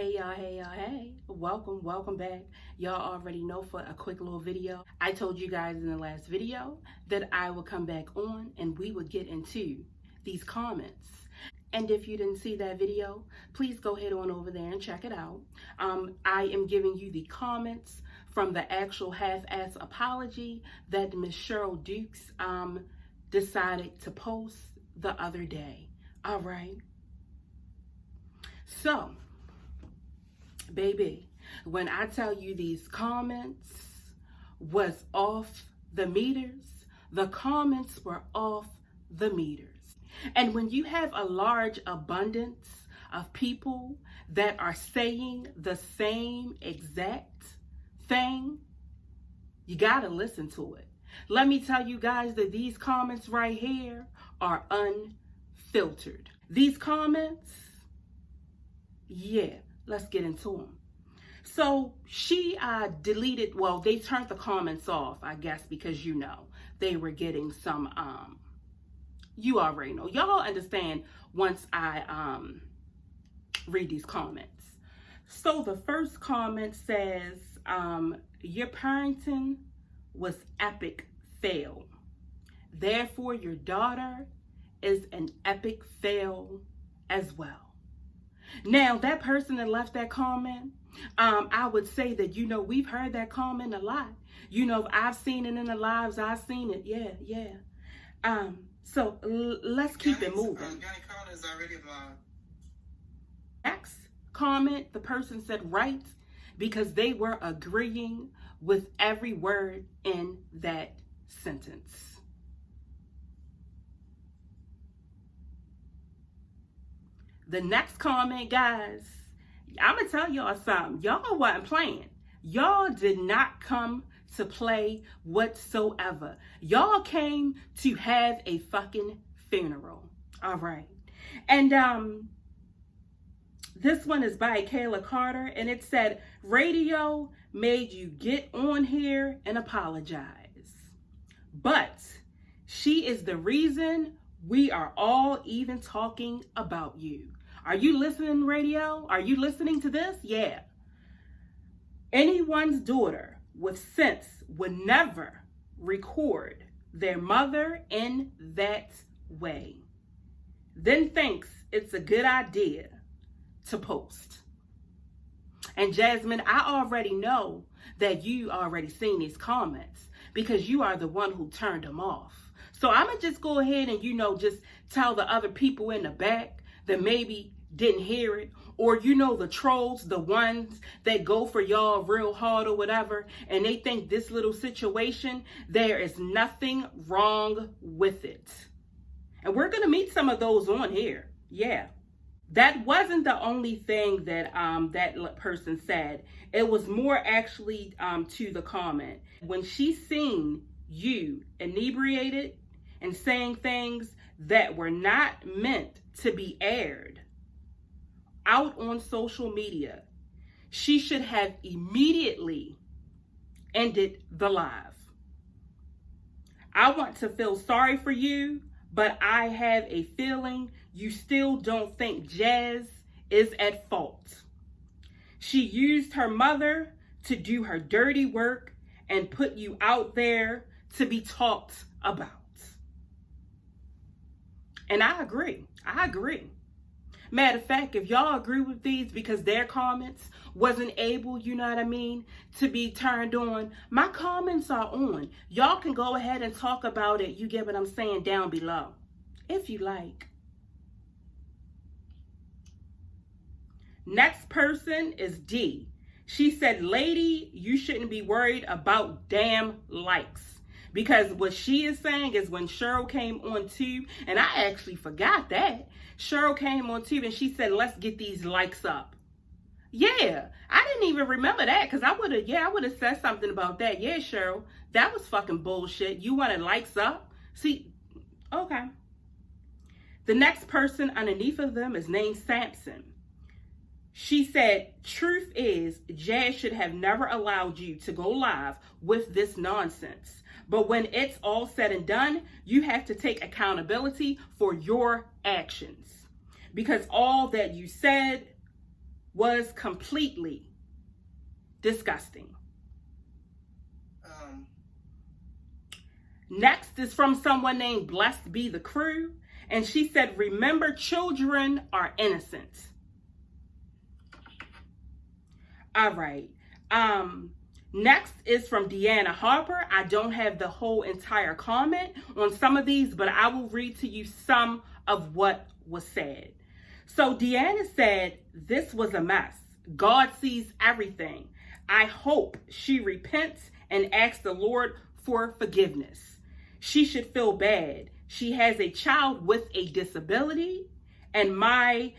Hey. Welcome back. Y'all already know, for a quick little video, I told you guys in the last video that I would come back on and we would get into these comments. And if you didn't see that video, please go head on over there and check it out. I am giving you the comments from the actual half-ass apology that Miss Cheryl Dukes decided to post the other day. All right. So, baby, when I tell you these comments was off the meters, the comments were off the meters. And when you have a large abundance of people that are saying the same exact thing, you gotta listen to it. Let me tell you guys that these comments right here are unfiltered. These comments, yeah, let's get into them. So she deleted, well, they turned the comments off, I guess, because, you know, they were getting some, you already know. Y'all understand once I read these comments. So the first comment says, your parenting was epic fail. Therefore, your daughter is an epic fail as well. Now, that person that left that comment, I would say that, you know, we've heard that comment a lot. You know, I've seen it in the lives. I've seen it. Yeah. So let's keep it moving. Next comment, the person said right, because they were agreeing with every word in that sentence. The next comment, guys, I'm going to tell y'all something. Y'all wasn't playing. Y'all did not come to play whatsoever. Y'all came to have a fucking funeral. All right. And this one is by Kayla Carter, and it said, radio made you get on here and apologize. But she is the reason we are all even talking about you. Are you listening, radio? Are you listening to this? Yeah. Anyone's daughter with sense would never record their mother in that way, then thinks it's a good idea to post. And Jasmine, I already know that you already seen these comments because you are the one who turned them off. So I'm going to just go ahead and, you know, just tell the other people in the back that maybe didn't hear it, or, you know, the trolls, the ones that go for y'all real hard or whatever, and they think this little situation, there is nothing wrong with it. And we're going to meet some of those on here. Yeah. That wasn't the only thing that that person said. It was more actually to the comment. When she seen you inebriated and saying things that were not meant to be aired out on social media, she should have immediately ended the live. I want to feel sorry for you, but I have a feeling you still don't think Jazz is at fault. She used her mother to do her dirty work and put you out there to be talked about. And I agree. Matter of fact, if y'all agree with these because their comments wasn't able, you know what I mean, to be turned on, my comments are on. Y'all can go ahead and talk about it, you get what I'm saying, down below, if you like. Next person is D. She said, lady, you shouldn't be worried about damn likes. Because what she is saying is when Cheryl came on tube, and I actually forgot that. Cheryl came on tube and she said, let's get these likes up. Yeah, I didn't even remember that because I would have said something about that. Yeah, Cheryl, that was fucking bullshit. You wanted likes up? See, okay. The next person underneath of them is named Sampson. She said, truth is, Jazz should have never allowed you to go live with this nonsense. But when it's all said and done, you have to take accountability for your actions. Because all that you said was completely disgusting. Next is from someone named Blessed Be the Crew. And she said, remember, children are innocent. All right. Next is from Deanna Harper. I don't have the whole entire comment on some of these, but I will read to you some of what was said. So Deanna said, this was a mess. God sees everything. I hope she repents and asks the Lord for forgiveness. She should feel bad. She has a child with a disability and may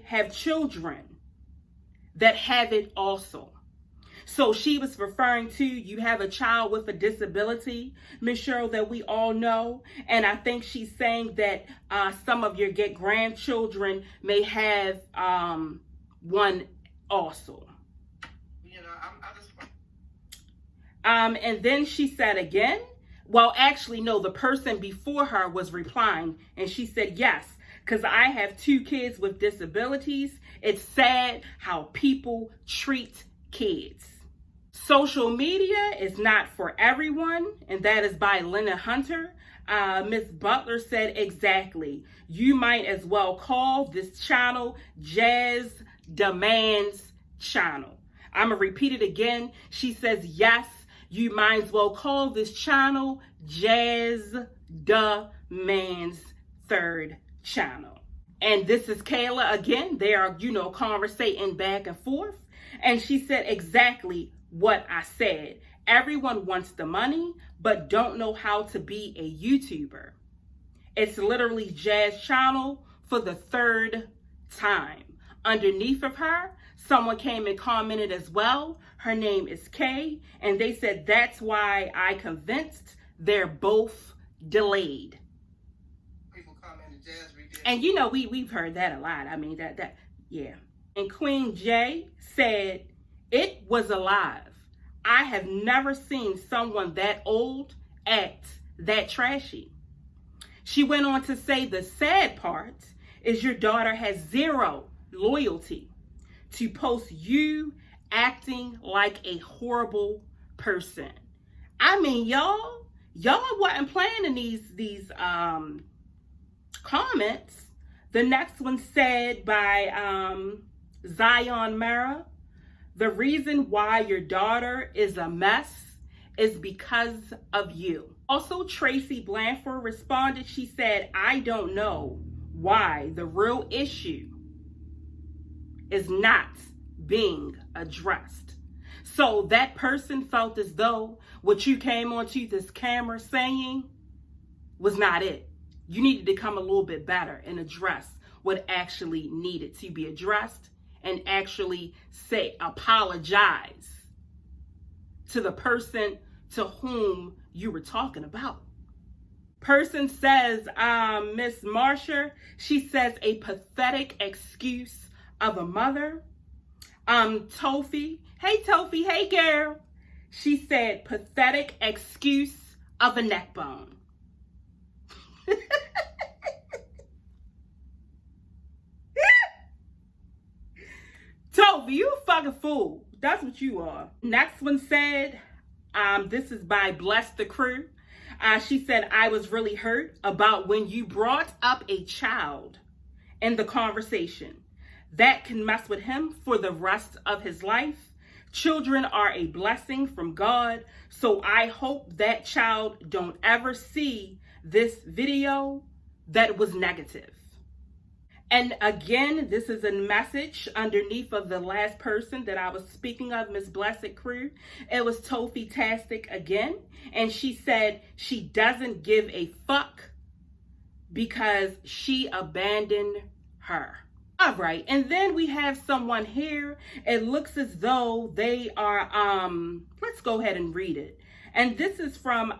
have children that have it also. So she was referring to, you have a child with a disability, Miss Cheryl, that we all know. And I think she's saying that some of your grandchildren may have one also. You know, and then she said again, well, actually, no, the person before her was replying, and she said, yes, because I have 2 kids with disabilities. It's sad how people treat kids. Social media is not for everyone, and that is by Lena Hunter. Miss Butler said, exactly. You might as well call this channel Jazz Demands Channel. I'm going to repeat it again. She says, yes. You might as well call this channel Jazz Demands Third Channel. And this is Kayla again. They are, conversating back and forth. And she said exactly what I said. Everyone wants the money, but don't know how to be a YouTuber. It's literally Jazz Channel for the 3rd time. Underneath of her, someone came and commented as well. Her name is Kay, and they said that's why I convinced they're both delayed. People commented Jazz redid. And we've heard that a lot. I mean yeah. And Queen J said it was alive. I have never seen someone that old act that trashy. She went on to say the sad part is your daughter has 0 loyalty to post you acting like a horrible person. I mean, y'all wasn't playing in these comments. The next one said by Zion Mara, the reason why your daughter is a mess is because of you. Also, Tracy Blanford responded. She said, I don't know why the real issue is not being addressed. So that person felt as though what you came onto this camera saying was not it. You needed to come a little bit better and address what actually needed to be addressed and actually apologize to the person to whom you were talking about. Person says, Miss Marsha, she says a pathetic excuse of a mother. Tofi, hey girl. She said pathetic excuse of a neck bone. Tofi, you a fucking fool. That's what you are. Next one said, this is by Bless the Crew. She said, I was really hurt about when you brought up a child in the conversation. That can mess with him for the rest of his life. Children are a blessing from God. So I hope that child don't ever see this video that was negative. And again, this is a message underneath of the last person that I was speaking of, Miss Blessed Crew. It was Tofi-tastic again. And she said she doesn't give a fuck because she abandoned her. All right, and then we have someone here. It looks as though they are, let's go ahead and read it. And this is from,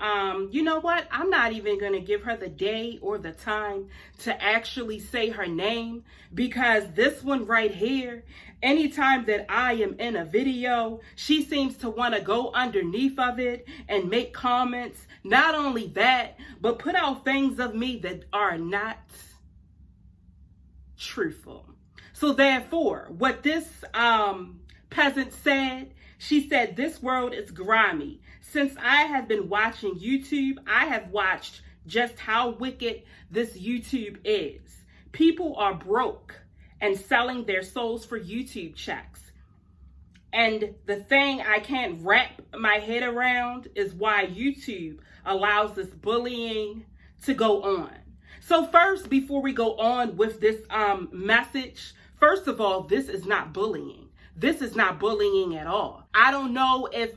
you know what? I'm not even going to give her the day or the time to actually say her name, because this one right here, anytime that I am in a video, she seems to want to go underneath of it and make comments. Not only that, but put out things of me that are not truthful. So therefore, what this peasant said, she said, this world is grimy. Since I have been watching YouTube, I have watched just how wicked this YouTube is. People are broke and selling their souls for YouTube checks. And the thing I can't wrap my head around is why YouTube allows this bullying to go on. So first, before we go on with this message, first of all, this is not bullying. This is not bullying at all. I don't know if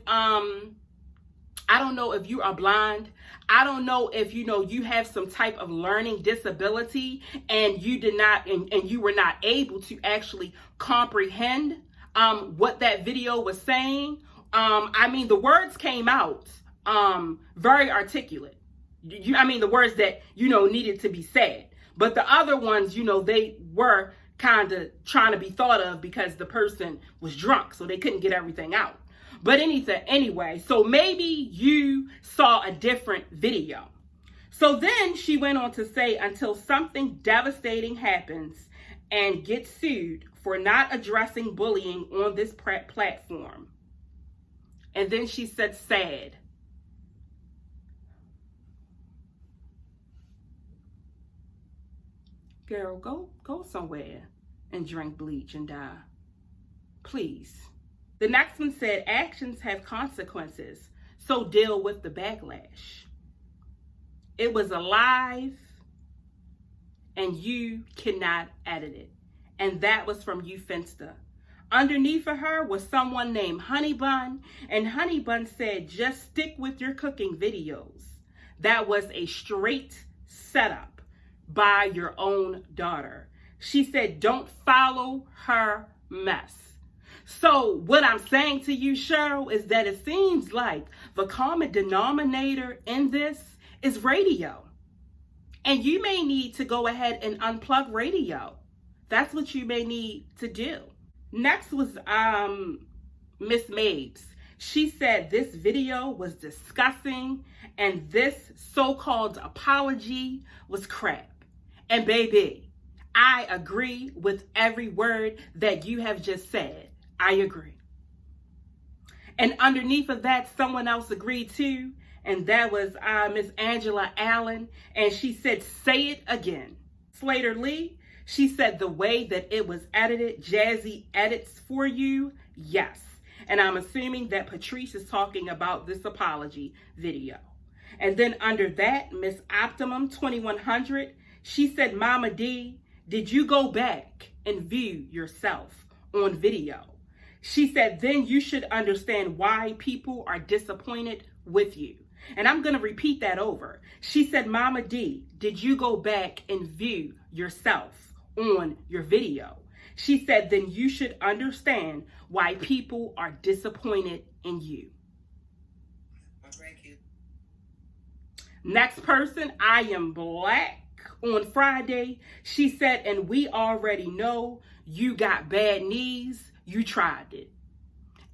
you are blind. I don't know if you have some type of learning disability and you did not and you were not able to actually comprehend what that video was saying. I mean, the words came out very articulate. The words that needed to be said. But the other ones, they were kind of trying to be thought of because the person was drunk, so they couldn't get everything out. But anyway, so maybe you saw a different video. So then she went on to say, until something devastating happens and gets sued for not addressing bullying on this platform. And then she said, sad. Girl, go somewhere and drink bleach and die. Please. The next one said, actions have consequences, so deal with the backlash. It was alive, and you cannot edit it. And that was from You Finsta. Underneath of her was someone named Honey Bun, and Honey Bun said, just stick with your cooking videos. That was a straight setup by your own daughter. She said, don't follow her mess. So what I'm saying to you, Cheryl, is that it seems like the common denominator in this is radio. And you may need to go ahead and unplug radio. That's what you may need to do. Next was Miss Mabes. She said this video was disgusting and this so-called apology was crap. And baby, I agree with every word that you have just said. I agree. And underneath of that, someone else agreed too. And that was Miss Angela Allen. And she said, say it again. Slater Lee, she said the way that it was edited, Jazzy edits for you. Yes. And I'm assuming that Patrice is talking about this apology video. And then under that, Miss Optimum 2100, she said, Mama D, did you go back and view yourself on video? She said, then you should understand why people are disappointed with you. And I'm going to repeat that over. She said, Mama D, did you go back and view yourself on your video? She said, then you should understand why people are disappointed in you. Thank you. Next person, I Am Black. On Friday, she said, and we already know you got bad knees. You tried it.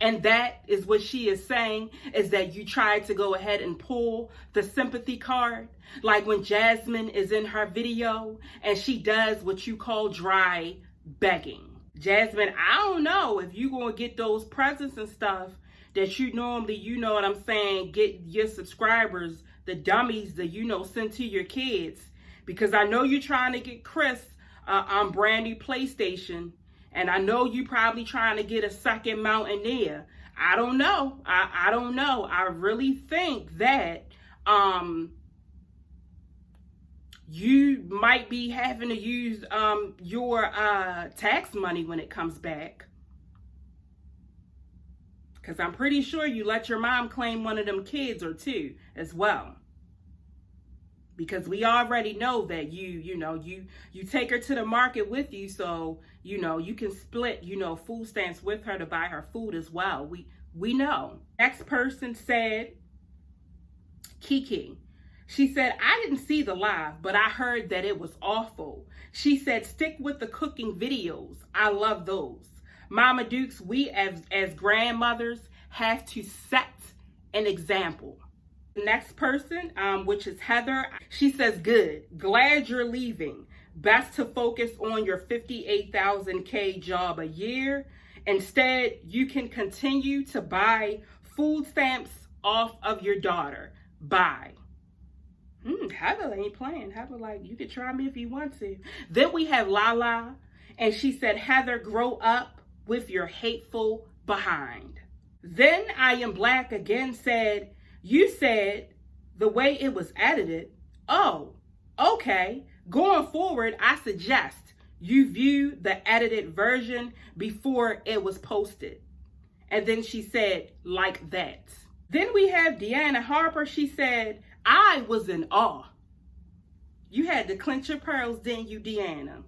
And that is what she is saying, is that you tried to go ahead and pull the sympathy card. Like when Jasmine is in her video and she does what you call dry begging. Jasmine, I don't know if you're going to get those presents and stuff that you normally, you know what I'm saying, get your subscribers, the dummies that, send to your kids. Because I know you're trying to get Chris on brand new PlayStation. And I know you probably trying to get a second Mountaineer. I don't know. I don't know. I really think that you might be having to use your tax money when it comes back. Because I'm pretty sure you let your mom claim one of them kids or two as well. Because we already know that you take her to the market with you, so you can split food stamps with her to buy her food as well. We know. Next person said, Kiki. She said, I didn't see the live, but I heard that it was awful. She said, stick with the cooking videos. I love those. Mama Dukes, we as grandmothers have to set an example. Next person, which is Heather, she says, good. Glad you're leaving. Best to focus on your 58,000K job a year. Instead, you can continue to buy food stamps off of your daughter. Bye. Heather ain't playing. Heather like, you can try me if you want to. Then we have Lala, and she said, Heather, grow up with your hateful behind. Then I Am Black again said, you said the way it was edited. Oh, okay. Going forward, I suggest you view the edited version before it was posted. And then she said, like that. Then we have Deanna Harper. She said, I was in awe. You had to clench your pearls, didn't you, Deanna?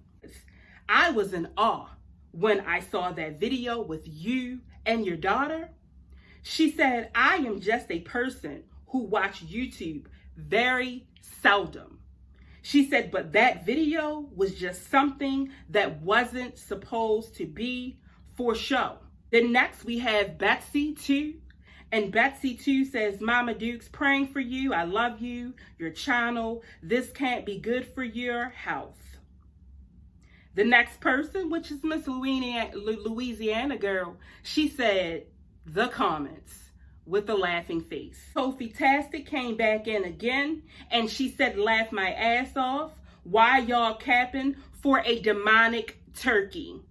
I was in awe when I saw that video with you and your daughter. She said, I am just a person who watch YouTube very seldom. She said, but that video was just something that wasn't supposed to be for show. Then next we have Betsy 2. And Betsy 2 says, Mama Dukes, praying for you. I love you, your channel. This can't be good for your health. The next person, which is Miss Louisiana girl, she said, the comments with a laughing face. Sophie Tastic came back in again, and she said, laugh my ass off. Why y'all capping for a demonic turkey?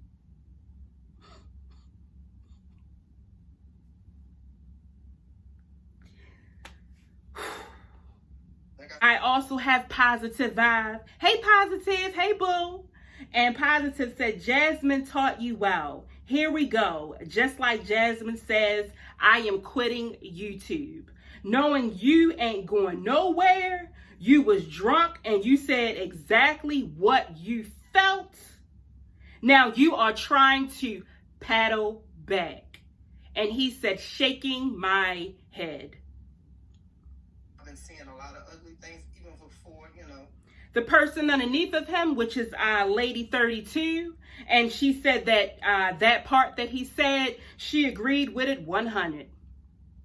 I also have Positive Vibe. Hey, Positive. Hey, boo. And Positive said, Jasmine taught you well. Here we go. Just like Jasmine says, I am quitting YouTube. Knowing you ain't going nowhere, you was drunk and you said exactly what you felt. Now you are trying to paddle back. And he said, shaking my head. I've been seeing a lot of ugly things even before, The person underneath of him, which is Lady 32, and she said that that part that he said, she agreed with it 100.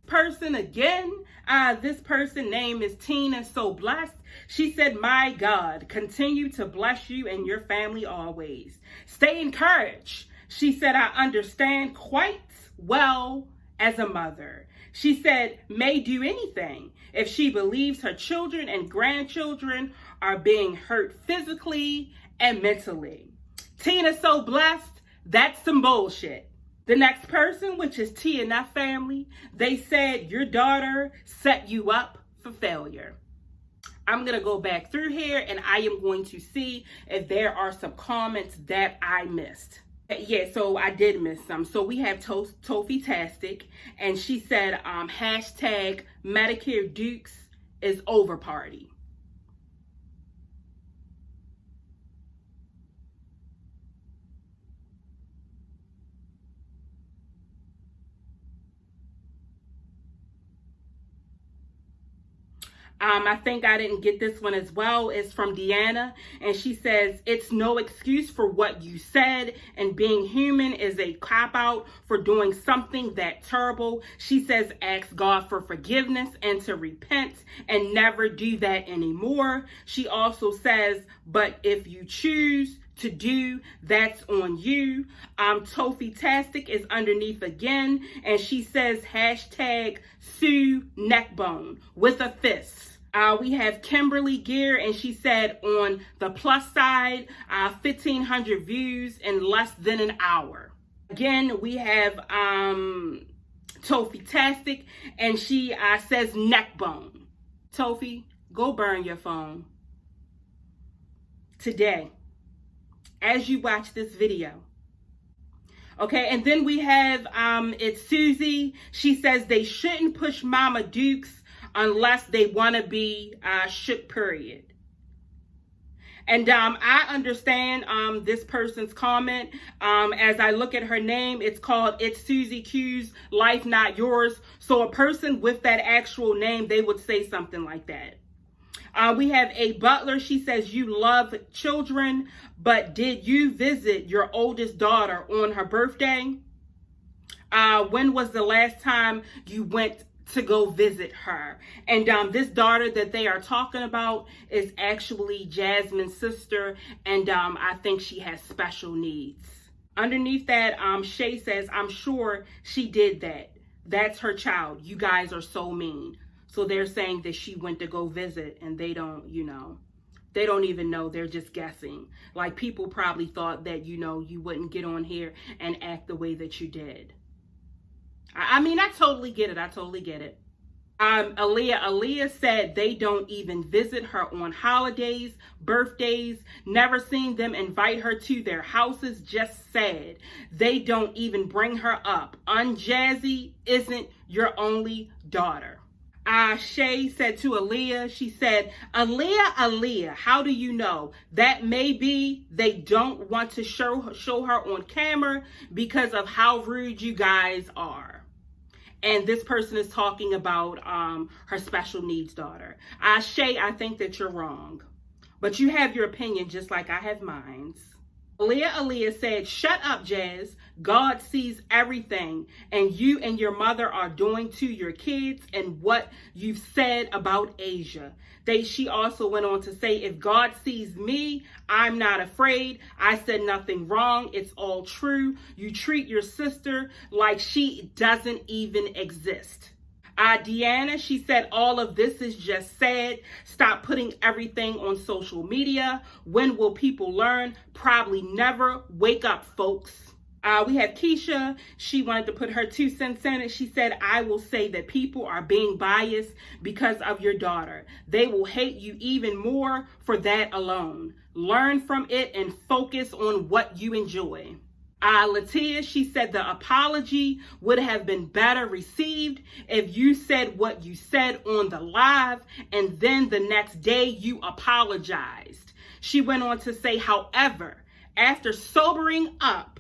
Person again, this person name is Tina So Blessed. She said, my God, continue to bless you and your family always. Stay encouraged. She said, I understand quite well as a mother. She said, may do anything if she believes her children and grandchildren are being hurt physically and mentally. Tina So Blessed, that's some bullshit. The next person, which is TNF family, they said your daughter set you up for failure. I'm going to go back through here and I am going to see if there are some comments that I missed. Yeah, so I did miss some. So we have Tofi Tastic, and she said, hashtag Medicare Dukes is over party. I think I didn't get this one as well. It's from Deanna, and she says, it's no excuse for what you said, and being human is a cop-out for doing something that terrible. She says, ask God for forgiveness and to repent and never do that anymore. She also says, but if you choose to do, that's on you. Tofi Tastic is underneath again, and she says hashtag Sue Neckbone with a fist. We have Kimberly Gear, and she said on the plus side, 1,500 views in less than an hour. Again, we have Tofi Tastic, and she says neckbone. Tofi, go burn your phone today as you watch this video. Okay, and then we have it's Susie. She says they shouldn't push Mama Dukes unless they want to be shook, period. And I understand this person's comment. As I look at her name, it's called It's Susie Q's Life Not Yours. So a person with that actual name, they would say something like that. We have a Butler. She says, you love children, but did you visit your oldest daughter on her birthday? When was the last time you went to go visit her. And this daughter that they are talking about is actually Jasmine's sister, and I think she has special needs. Underneath that, Shay says, I'm sure she did that. That's her child. You guys are so mean. So they're saying that she went to go visit, and they don't, they don't even know. They're just guessing. Like, people probably thought that, you wouldn't get on here and act the way that you did. I mean, I totally get it. I totally get it. Aaliyah said they don't even visit her on holidays, birthdays, never seen them invite her to their houses, just sad. They don't even bring her up. Unjazzy isn't your only daughter. Shay said to Aaliyah, she said, Aaliyah, how do you know? That may be they don't want to show her on camera because of how rude you guys are. And this person is talking about her special needs daughter. Shay, I think that you're wrong. But you have your opinion just like I have mine. Aaliyah said, shut up, Jazz. God sees everything. And you and your mother are doing to your kids and what you've said about Asia. She also went on to say, if God sees me, I'm not afraid. I said nothing wrong. It's all true. You treat your sister like she doesn't even exist. Deanna, she said, all of this is just sad. Stop putting everything on social media. When will people learn? Probably never. Wake up, folks. We have Keisha. She wanted to put her 2 cents in it. She said, I will say that people are being biased because of your daughter. They will hate you even more for that alone. Learn from it and focus on what you enjoy. Latia, she said the apology would have been better received if you said what you said on the live and then the next day you apologized. She went on to say, however, after sobering up,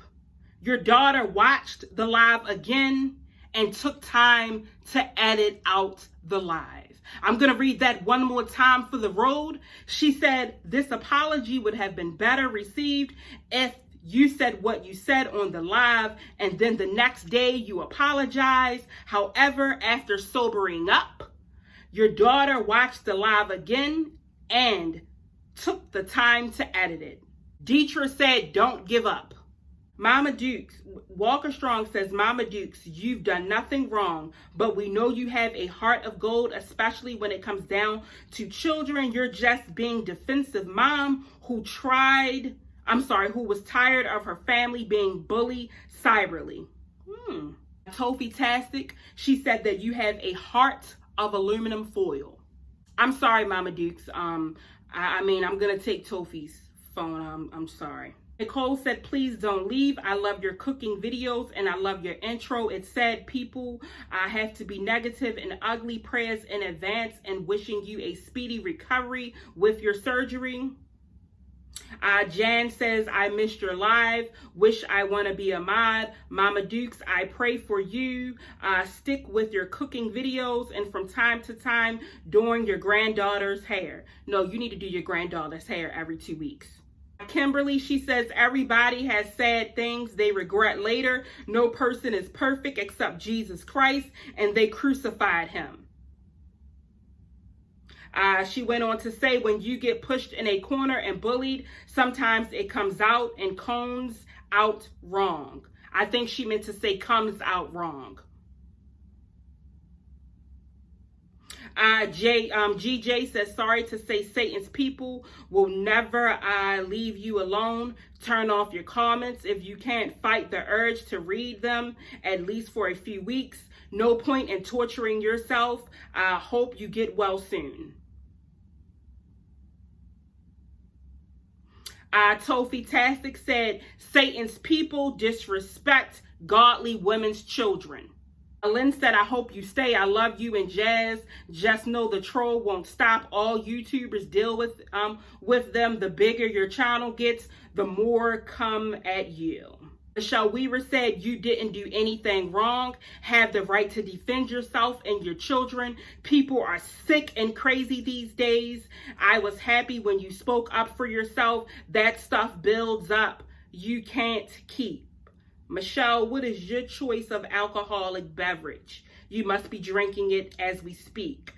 your daughter watched the live again and took time to edit out the live. I'm going to read that one more time for the road. She said this apology would have been better received if you said what you said on the live and then the next day you apologize. However, after sobering up, your daughter watched the live again and took the time to edit it. Deetra said, don't give up. Mama Dukes, Walker Strong says, Mama Dukes, you've done nothing wrong, but we know you have a heart of gold, especially when it comes down to children. You're just being defensive mom who was tired of her family being bullied cyberly. Tofi-tastic, she said that you have a heart of aluminum foil. I'm sorry, Mama Dukes. I'm going to take Tofi's phone. I'm sorry. Nicole said, please don't leave. I love your cooking videos and I love your intro. It said people have to be negative and ugly. Prayers in advance and wishing you a speedy recovery with your surgery. Jan says, I missed your live. Wish I want to be a mod. Mama Dukes, I pray for you. Stick with your cooking videos and from time to time doing your granddaughter's hair. No, you need to do your granddaughter's hair every 2 weeks. Kimberly, she says, everybody has sad things they regret later. No person is perfect except Jesus Christ, and they crucified him. She went on to say, when you get pushed in a corner and bullied, sometimes it comes out and comes out wrong. I think she meant to say comes out wrong. GJ says, sorry to say Satan's people will never leave you alone. Turn off your comments if you can't fight the urge to read them, at least for a few weeks. No point in torturing yourself. I hope you get well soon. Tofi-tastic said, Satan's people disrespect godly women's children. Lynn said, I hope you stay. I love you and Jazz. Just know the troll won't stop. All YouTubers deal with them. The bigger your channel gets, the more come at you. Michelle Weaver said, you didn't do anything wrong. Have the right to defend yourself and your children. People are sick and crazy these days. I was happy when you spoke up for yourself. That stuff builds up. You can't keep. Michelle, what is your choice of alcoholic beverage? You must be drinking it as we speak.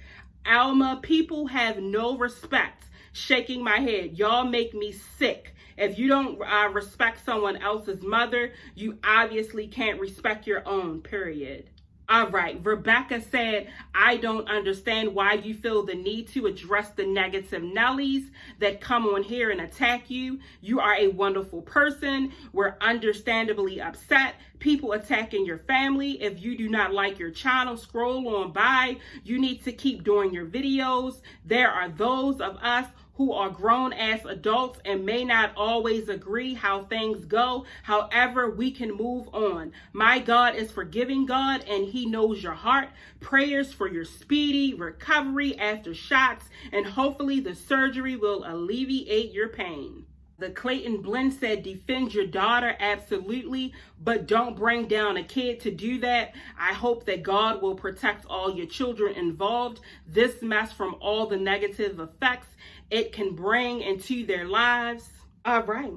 Alma, people have no respect. Shaking my head. Y'all make me sick. If you don't respect someone else's mother, you obviously can't respect your own, period. All right, Rebecca said, I don't understand why you feel the need to address the negative Nellies that come on here and attack you. You are a wonderful person. We're understandably upset. People attacking your family. If you do not like your channel, scroll on by. You need to keep doing your videos. There are those of us who are grown-ass adults and may not always agree how things go. However, we can move on. My God is forgiving God, and he knows your heart. Prayers for your speedy recovery after shots, and hopefully the surgery will alleviate your pain. The Clayton Blend said, defend your daughter, absolutely, but don't bring down a kid to do that. I hope that God will protect all your children involved. This mess from all the negative effects it can bring into their lives. All right.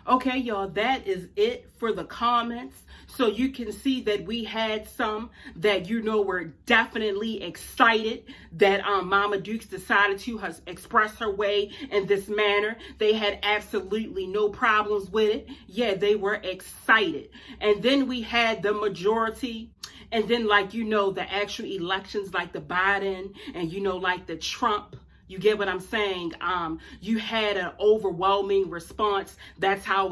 Okay, y'all, that is it for the comments. So you can see that we had some that, were definitely excited that Mama Dukes decided to express her way in this manner. They had absolutely no problems with it. Yeah, they were excited. And then we had the majority. And then, the actual elections, like the Biden and, like the Trump. You get what I'm saying? You had an overwhelming response. That's how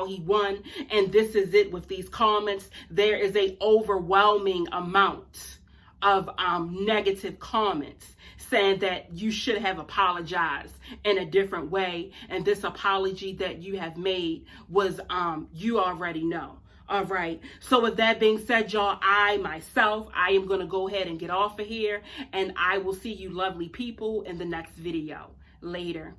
he won. And this is it with these comments. There is a overwhelming amount of negative comments saying that you should have apologized in a different way. And this apology that you have made was, you already know. All right. So with that being said, y'all, I am going to go ahead and get off of here, and I will see you lovely people in the next video. Later.